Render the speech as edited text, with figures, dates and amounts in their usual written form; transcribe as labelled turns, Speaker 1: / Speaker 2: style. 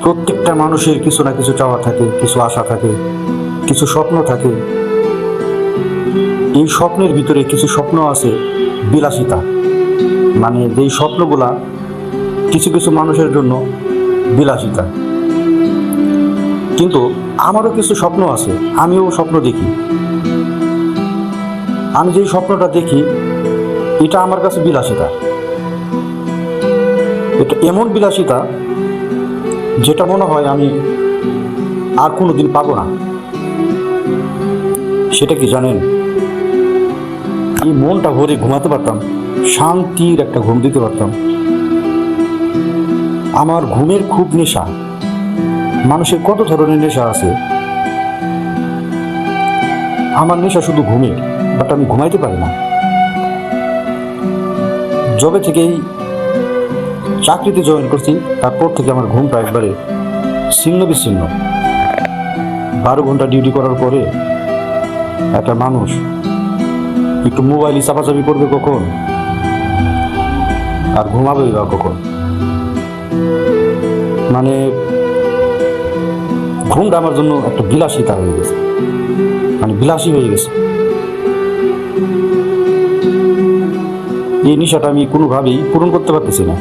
Speaker 1: প্রত্যেকটা মানুষের কিছু না কিছু চাওয়া থাকে, কিছু আশা থাকে, কিছু স্বপ্ন থাকে। এই স্বপ্নের ভিতরে কিছু স্বপ্ন আছে বিলাসিতা, মানে যেই স্বপ্নগুলা কিছু কিছু মানুষের জন্য বিলাসিতা। কিন্তু আমারও কিছু স্বপ্ন আছে, আমিও স্বপ্ন দেখি। আমি যেই স্বপ্নটা দেখি এটা আমার কাছে বিলাসিতা। এটা এমন বিলাসিতা যেটা মনে হয় আমি আর কোনোদিন পাবো না। সেটা কি জানেন? এই মনটা ভরে ঘুমাতে পারতাম, শান্তির একটা ঘুম দিতে পারতাম। আমার ঘুমের খুব নেশা। মানুষের কত ধরনের নেশা আছে, আমার নেশা শুধু ঘুমের, বাট আমি ঘুমাইতে পারি না। যবে থেকেই চাকরিতে জয়েন করছি তারপর থেকে আমার ঘুমটা একবারে ছিন্ন বিচ্ছিন্ন। 12 ঘন্টা ডিউটি করার পরে একটা মানুষ একটু মোবাইলই চাপাচাপি করবে কখন, আর ঘুমাবে বা কখন? মানে ঘুমটা আমার জন্য একটা বিলাসিতা হয়ে গেছে, মানে বিলাসী হয়ে গেছে। এই নেশাটা আমি কোনোভাবেই পূরণ করতে পারতেছি না।